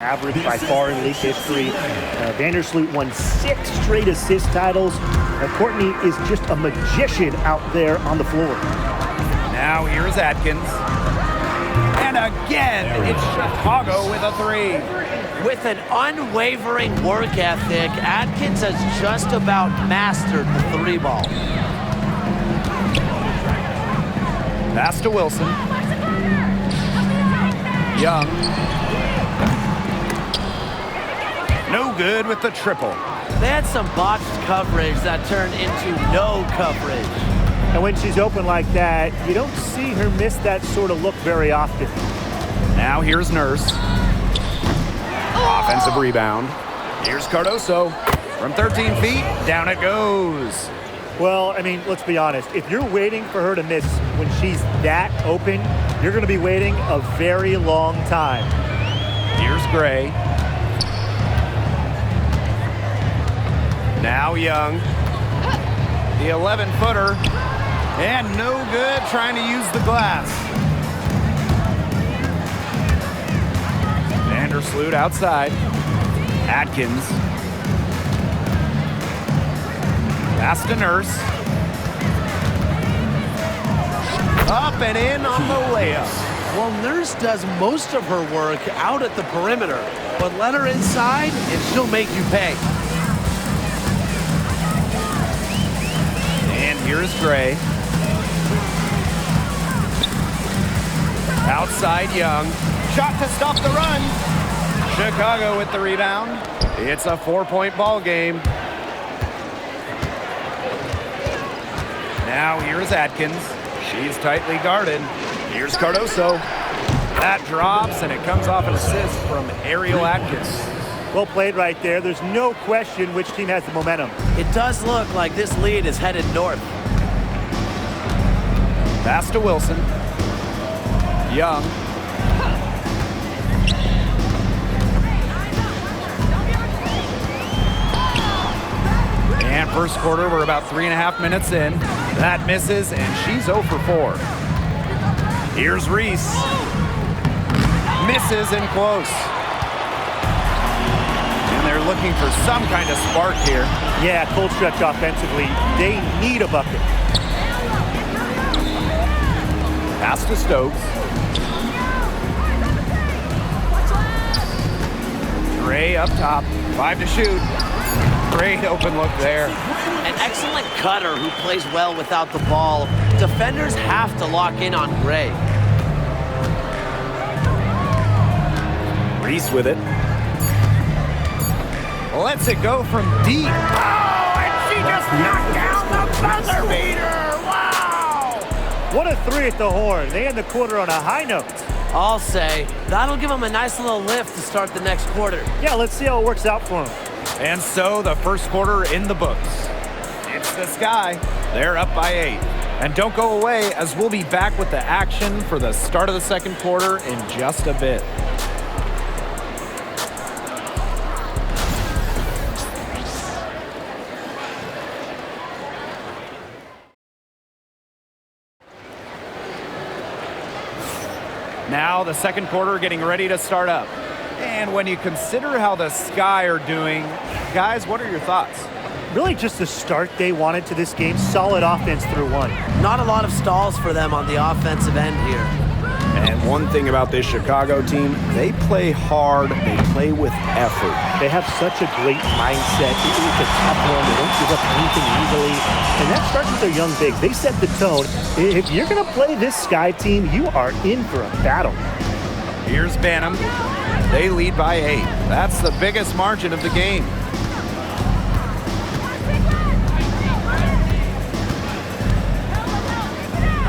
Average by far in league history. Vandersloot won 6 straight assist titles. Courtney is just a magician out there on the floor. Now here's Atkins. And again, it's Chicago with a 3. With an unwavering work ethic, Atkins has just about mastered the 3-ball. Pass to Wilson. Young. No good with the triple. They had some botched coverage that turned into no coverage. And when she's open like that, you don't see her miss that sort of look very often. Now here's Nurse. Offensive rebound. Here's Cardoso. From 13 feet, down it goes. Well, I mean, let's be honest. If you're waiting for her to miss when she's that open, you're going to be waiting a very long time. Here's Gray. Now Young. The 11-footer. And no good trying to use the glass. Vandersloot outside. Atkins. Pass to Nurse. Up and in on the layup. Well, Nurse does most of her work out at the perimeter, but let her inside and she'll make you pay. And here's Gray. Outside Young. Shot to stop the run. Chicago with the rebound. It's a 4-point ball game. Now here's Atkins. She's tightly guarded. Here's Cardoso. That drops, and it comes off an assist from Ariel Atkins. Well played right there. There's no question which team has the momentum. It does look like this lead is headed north. Pass to Wilson. Young. And first quarter, we're about 3.5 minutes in. That misses, and she's 0 for 4. Here's Reese. Misses and close. And they're looking for some kind of spark here. Yeah, cold stretch offensively. They need a bucket. Pass to Stokes. Gray up top. 5 to shoot. Great open look there. An excellent cutter who plays well without the ball. Defenders have to lock in on Gray. Reese with it. Lets it go from deep. Oh, and she just knocked down the buzzer beater. Wow! What a 3 at the horn. They end the quarter on a high note. I'll say, that'll give them a nice little lift to start the next quarter. Yeah, let's see how it works out for them. And so the first quarter in the books. It's the Sky. They're up by 8. And don't go away, as we'll be back with the action for the start of the second quarter in just a bit. Now the second quarter getting ready to start up. And when you consider how the Sky are doing, guys, what are your thoughts? Really just the start they wanted to this game. Solid offense through 1. Not a lot of stalls for them on the offensive end here. And one thing about this Chicago team, they play hard, they play with effort. They have such a great mindset. It's a tough one. They don't give up anything easily. And that starts with their young bigs. They set the tone. If you're going to play this Sky team, you are in for a battle. Here's Banham. They lead by 8. That's the biggest margin of the game.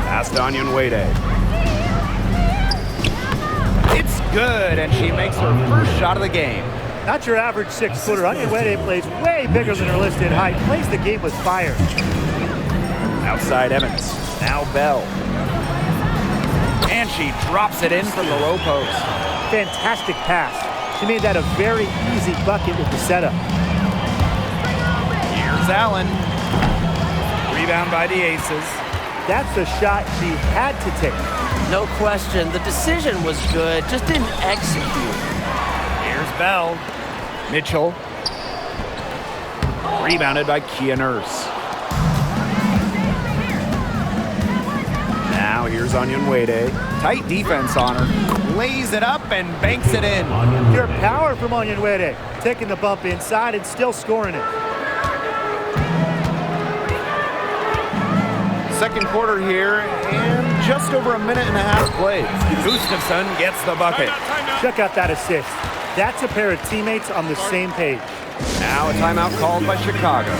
Pass to Onion Wade. It's good, and she makes her first shot of the game. Not your average 6-footer. Onion Wade plays way bigger than her listed height. Plays the game with fire. Outside Evans. Now Bell. And she drops it in from the low post. Fantastic pass. She made that a very easy bucket with the setup. Here's Allen. Rebound by the Aces. That's the shot she had to take. No question, the decision was good, just didn't execute. Here's Bell. Mitchell. Rebounded by Kia Nurse. Now here's Onyenwere. Tight defense on her. Lays it up and banks it in. Pure power from Onyenwere. Taking the bump inside and still scoring it. Second quarter here, and just over a minute and a half played. Gustafson gets the bucket. Check out that assist. That's a pair of teammates on the same page. Now a timeout called by Chicago.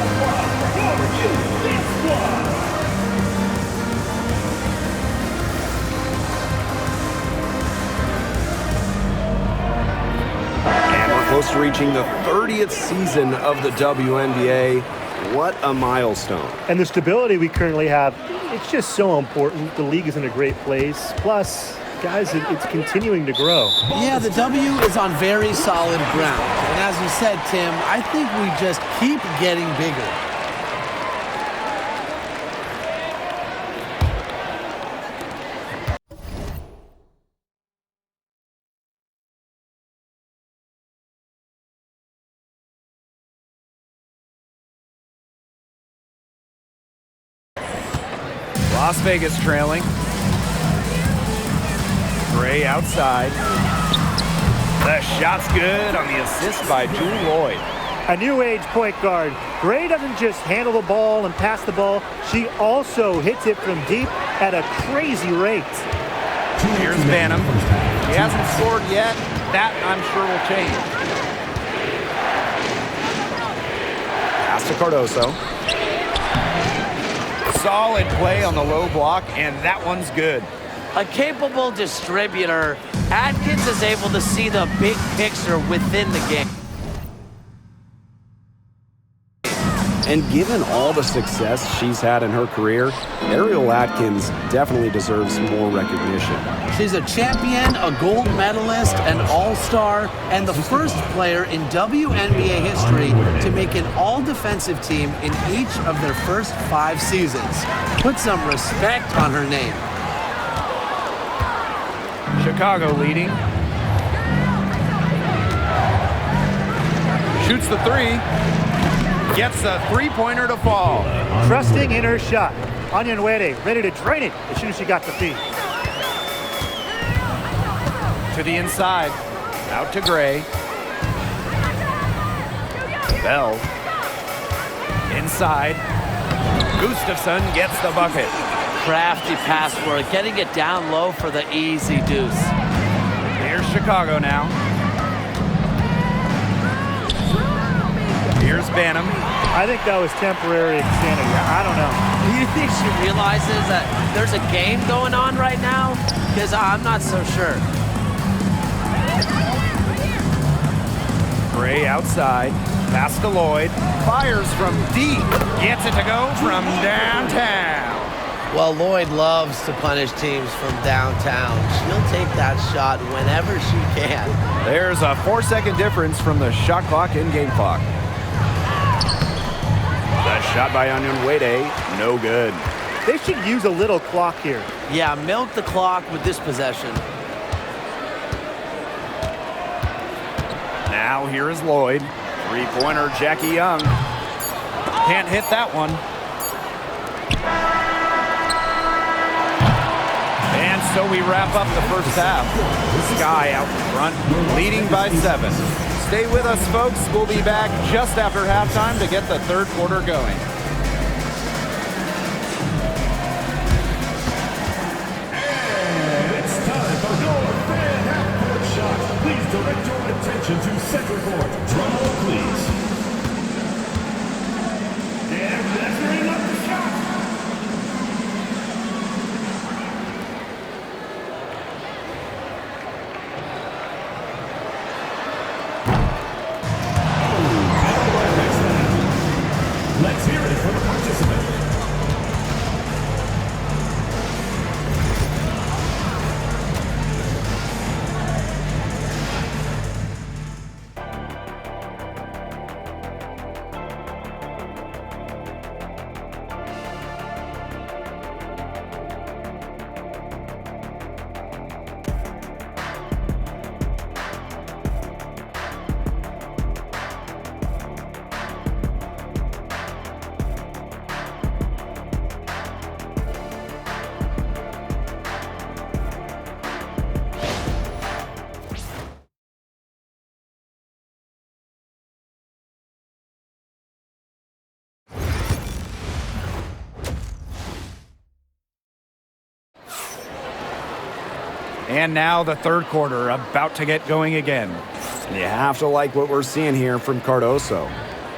And we're close to reaching the 30th season of the WNBA. What a milestone. And the stability we currently have, it's just so important. The league is in a great place. Plus, guys, it's continuing to grow. Yeah, the W is on very solid ground. And as you said, Tim, I think we just keep getting bigger. Las Vegas trailing. Gray outside. The shot's good on the assist by Jewel Lloyd. A new age point guard. Gray doesn't just handle the ball and pass the ball. She also hits it from deep at a crazy rate. Here's Banham. He hasn't scored yet. That, I'm sure, will change. Pass to Cardoso. Solid play on the low block, and that one's good. A capable distributor, Atkins is able to see the big picture within the game. And given all the success she's had in her career, Ariel Atkins definitely deserves more recognition. She's a champion, a gold medalist, an all-star, and the first player in WNBA history to make an all-defensive team in each of their first 5 seasons. Put some respect on her name. Chicago leading. Shoots the three. Gets the three-pointer to fall. Trusting in her shot. Onyenwere ready to drain it as soon as she got the feed. To the inside. Out to Gray. Bell. Inside. Gustafson gets the bucket. Crafty pass work, getting it down low for the easy deuce. Here's Chicago now. Here's Banham. I think that was temporary insanity. I don't know. Do you think she realizes that there's a game going on right now? Because I'm not so sure. Gray outside. Pass to Lloyd. Fires from deep. Gets it to go from downtown. Well, Lloyd loves to punish teams from downtown. She'll take that shot whenever she can. There's a 4-second difference from the shot clock and game clock. The shot by Onyenwere, no good. They should use a little clock here. Yeah, milk the clock with this possession. Now here is Lloyd. Three-pointer, Jackie Young. Can't hit that one. And so we wrap up the first half. Sky out front, leading by 7. Stay with us, folks. We'll be back just after halftime to get the third quarter going. And it's time for your fan half-court shot. Please direct your attention to center court. Drum roll, please. And measuring up the shot. Let's hear it for the participant. And now the third quarter about to get going again. You have to like what we're seeing here from Cardoso.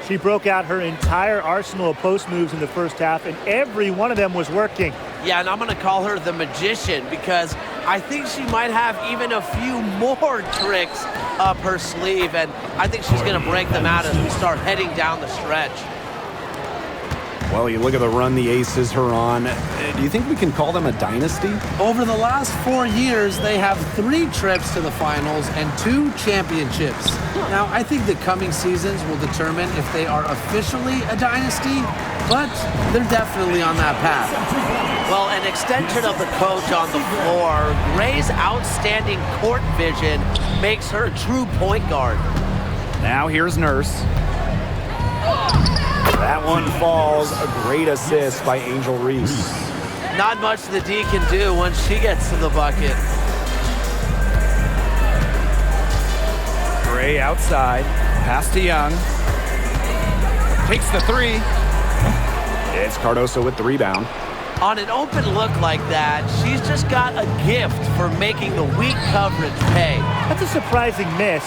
She broke out her entire arsenal of post moves in the first half, and every one of them was working. Yeah, and I'm going to call her the magician because I think she might have even a few more tricks up her sleeve, and I think she's going to break them out as we start heading down the stretch. Well, you look at the run the Aces are on. Do you think we can call them a dynasty? Over the last 4 years, they have 3 trips to the finals and 2 championships. Now, I think the coming seasons will determine if they are officially a dynasty, but they're definitely on that path. Well, an extension of the coach on the floor, Gray's outstanding court vision makes her a true point guard. Now here's Nurse. That one falls. A great assist by Angel Reese. Not much the D can do once she gets to the bucket. Gray outside. Pass to Young. Takes the three. It's Cardoso with the rebound. On an open look like that, she's just got a gift for making the weak coverage pay. That's a surprising miss.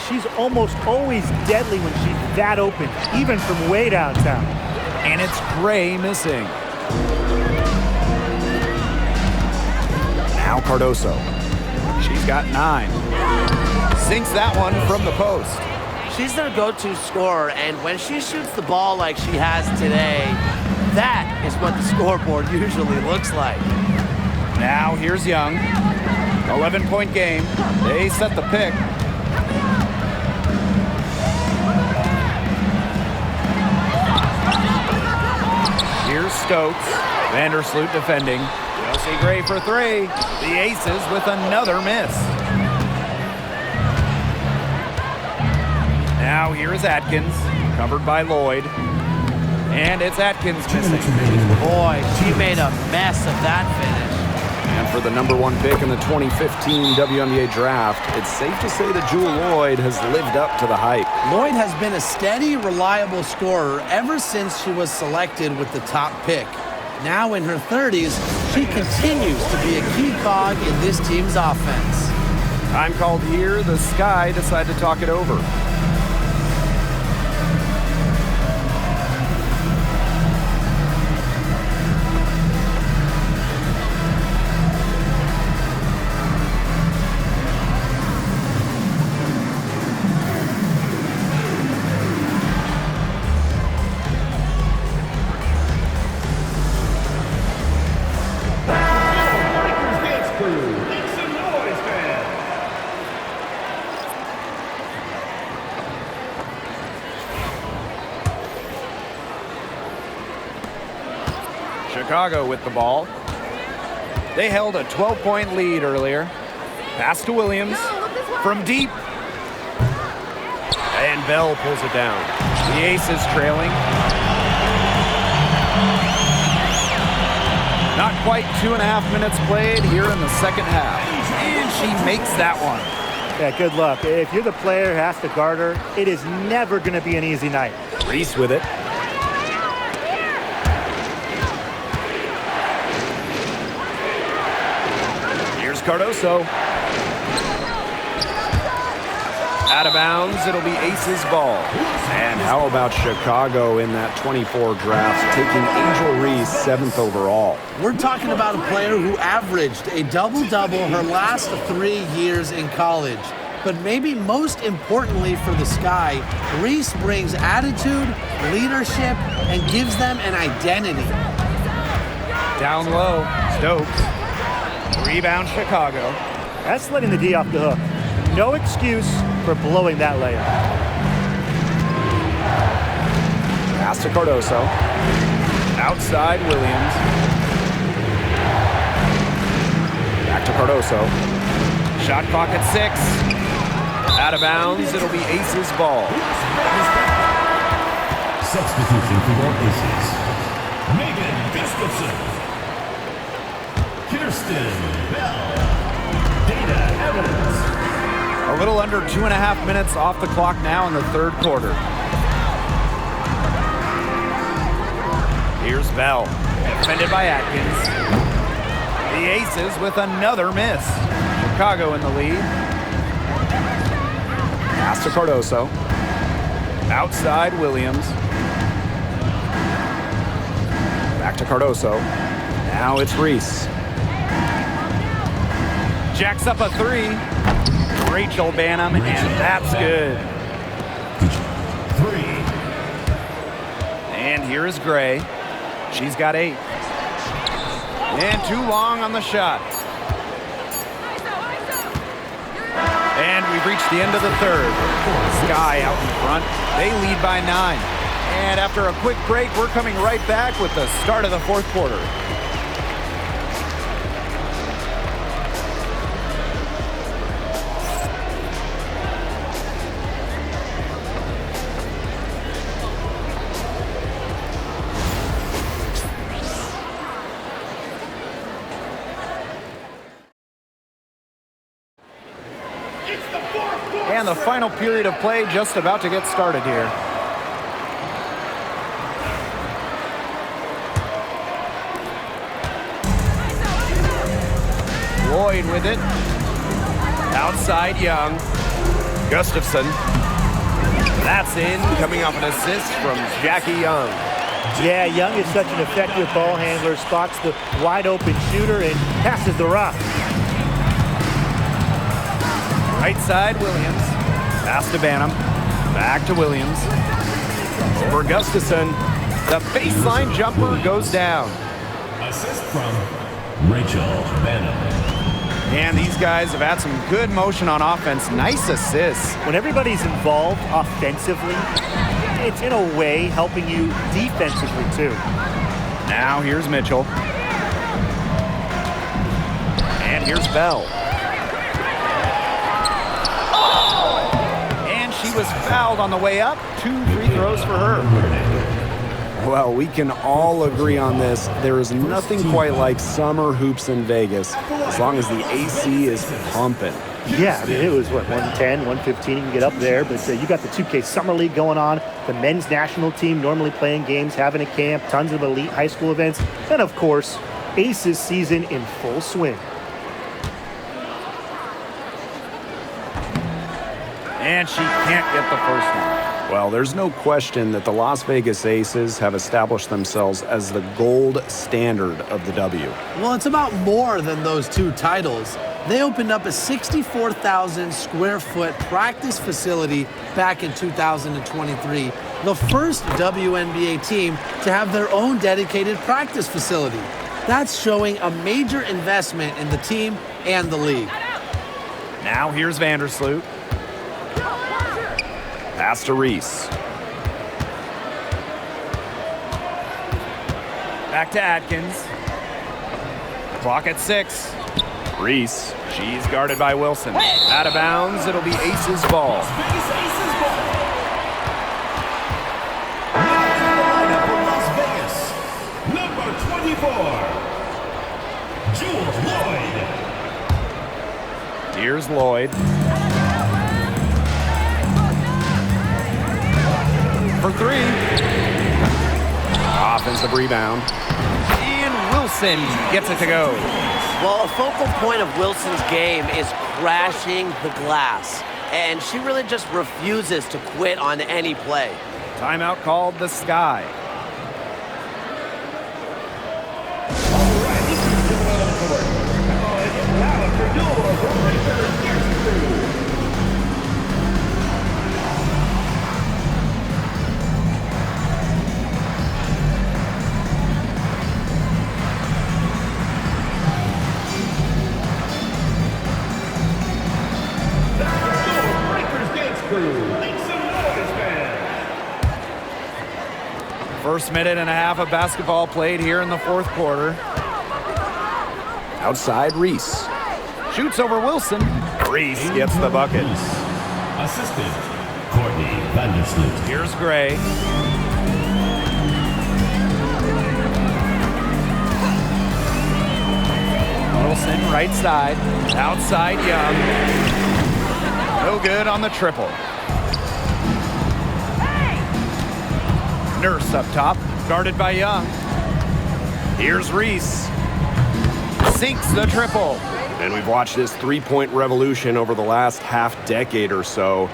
She's almost always deadly when she's that open, even from way downtown. And it's Gray missing. Now Cardoso. She's got 9. Sinks that one from the post. She's their go-to scorer, and when she shoots the ball like she has today, that is what the scoreboard usually looks like. Now here's Young. 11-point game. They set the pick. Here's Stokes. Vandersloot defending. Chelsea Gray for 3. The Aces with another miss. Now here is Atkins, covered by Lloyd. And it's Atkins missing. Boy, she made a mess of that finish. And for the #1 pick in the 2015 WNBA draft, it's safe to say that Jewel Lloyd has lived up to the hype. Lloyd has been a steady, reliable scorer ever since she was selected with the top pick. Now in her 30s, she continues to be a key cog in this team's offense. Time called here. The Sky decide to talk it over. Chicago with the ball. They held a 12-point lead earlier. Pass to Williams from deep. And Bell pulls it down. The Aces trailing. Not quite 2.5 minutes played here in the second half. And she makes that one. Yeah, good luck. If you're the player who has to guard her, it is never going to be an easy night. Reese with it. Cardoso. Out of bounds, it'll be Aces ball. And how about Chicago in that 24 draft, taking Angel Reese 7th overall? We're talking about a player who averaged a double-double her last 3 years in college. But maybe most importantly for the Sky, Reese brings attitude, leadership, and gives them an identity. Down low, Stokes. Rebound Chicago. That's letting the D off the hook. No excuse for blowing that layup. Pass to Cardoso. Outside Williams. Back to Cardoso. Shot clock at 6. Out of bounds, it'll be Aces ball. Substitution for your Aces. Megan Gustafson. Kirsten Bell. Data Evans. A little under 2.5 minutes off the clock now in the third quarter. Here's Bell, defended by Atkins. The Aces with another miss. Chicago in the lead. Pass to Cardoso. Outside Williams. Back to Cardoso. Now it's Reese. Jacks up a three. Rachel Banham, and that's good. 3. And here is Gray. She's got 8. And too long on the shot. And we've reached the end of the third. Sky out in front. They lead by 9. And after a quick break, we're coming right back with the start of the fourth quarter. And the final period of play just about to get started here. Lloyd with it. Outside Young. Gustafson. That's in, coming off an assist from Jackie Young. Yeah, Young is such an effective ball handler, spots the wide open shooter and passes the rock. Right side, Williams. Pass to Banham. Back to Williams. Over Gustafson. The baseline jumper goes down. Assist from Rachel Banham. And these guys have had some good motion on offense. Nice assists. When everybody's involved offensively, it's in a way helping you defensively too. Now here's Mitchell. And here's Bell. And she was fouled on the way up. 2 free throws for her. Well, we can all agree on this. There is nothing quite like summer hoops in Vegas, as long as the AC is pumping. Yeah, I mean, it was, what, 110, 115, you can get up there. But you got the 2K Summer League going on, the men's national team normally playing games, having a camp, tons of elite high school events, and, of course, Aces season in full swing. And she can't get the first one. Well, there's no question that the Las Vegas Aces have established themselves as the gold standard of the W. Well, it's about more than those 2 titles. They opened up a 64,000 square foot practice facility back in 2023, the first WNBA team to have their own dedicated practice facility. That's showing a major investment in the team and the league. Now here's Vandersloot. Pass to Reese. Back to Atkins. Clock at 6. Reese. She's guarded by Wilson. Out of bounds, it'll be Aces ball. Las Vegas, number 24, Jules Lloyd. Here's Lloyd. For 3. Offensive rebound. And Wilson gets it to go. Well, a focal point of Wilson's game is crashing the glass. And she really just refuses to quit on any play. Timeout called the Sky. All right, this is the court. Now it's time for your Breakers Dance Crew. First minute and a half of basketball played here in the fourth quarter. Outside Reese. Shoots over Wilson. Reese gets the bucket. Assistant, Courtney Vandersloot. Here's Gray. Wilson right side. Outside Young. No good on the triple. Nurse up top, guarded by Young. Here's Reese. Sinks the triple. And we've watched this three-point revolution over the last half-decade or so.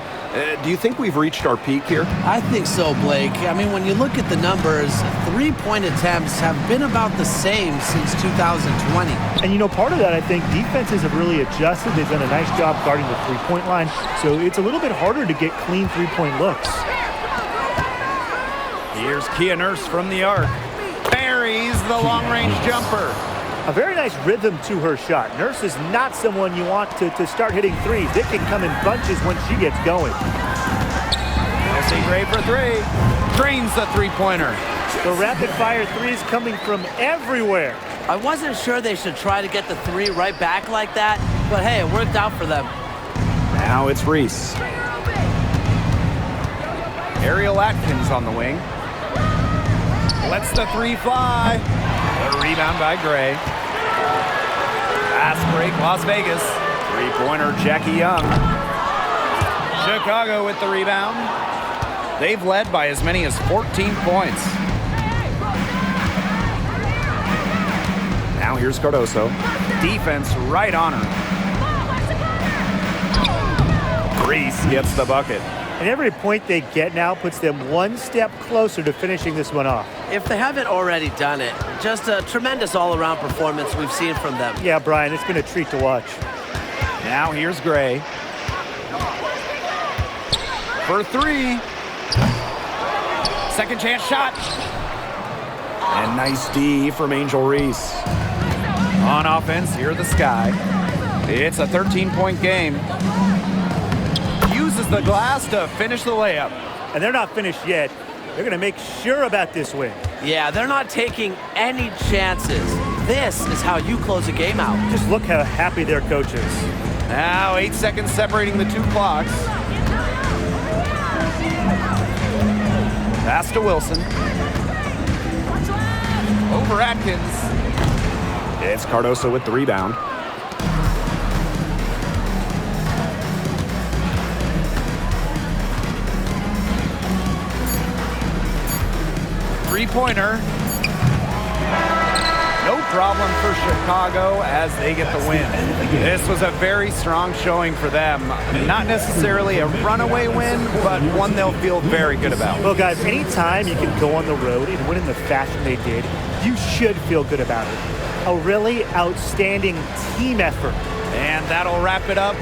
Do you think we've reached our peak here? I think so, Blake. I mean, when you look at the numbers, three-point attempts have been about the same since 2020. And, you know, part of that, I think, defenses have really adjusted. They've done a nice job guarding the three-point line, so it's a little bit harder to get clean three-point looks. Here's Kia Nurse from the arc. Buries the long-range jumper. A very nice rhythm to her shot. Nurse is not someone you want to start hitting threes. It can come in bunches when she gets going. We'll see Gray for three. Drains the three-pointer. The rapid-fire threes coming from everywhere. I wasn't sure they should try to get the three right back like that, but hey, it worked out for them. Now it's Reese. Ariel Atkins on the wing. Lets the three fly. The rebound by Gray. Fast break, Las Vegas. Three-pointer, Jackie Young. Chicago with the rebound. They've led by as many as 14 points. Now here's Cardoso. Defense right on her. Reese gets the bucket. And every point they get now puts them one step closer to finishing this one off. If they haven't already done it, just a tremendous all-around performance we've seen from them. Yeah, Brian, it's been a treat to watch. Now here's Gray. For three. Second chance shot. And nice D from Angel Reese. On offense, here the Sky. It's a 13-point game. Uses the glass to finish the layup. And they're not finished yet. They're going to make sure about this win. Yeah, they're not taking any chances. This is how you close a game out. Just look how happy their coach is. Now 8 seconds separating the two clocks. Pass to Wilson. Over Atkins. It's Cardoso with the rebound. Three-pointer. No problem for Chicago as they get the win. This was a very strong showing for them. Not necessarily a runaway win, but one they'll feel very good about. Well, guys, anytime you can go on the road and win in the fashion they did, you should feel good about it. A really outstanding team effort. And that'll wrap it up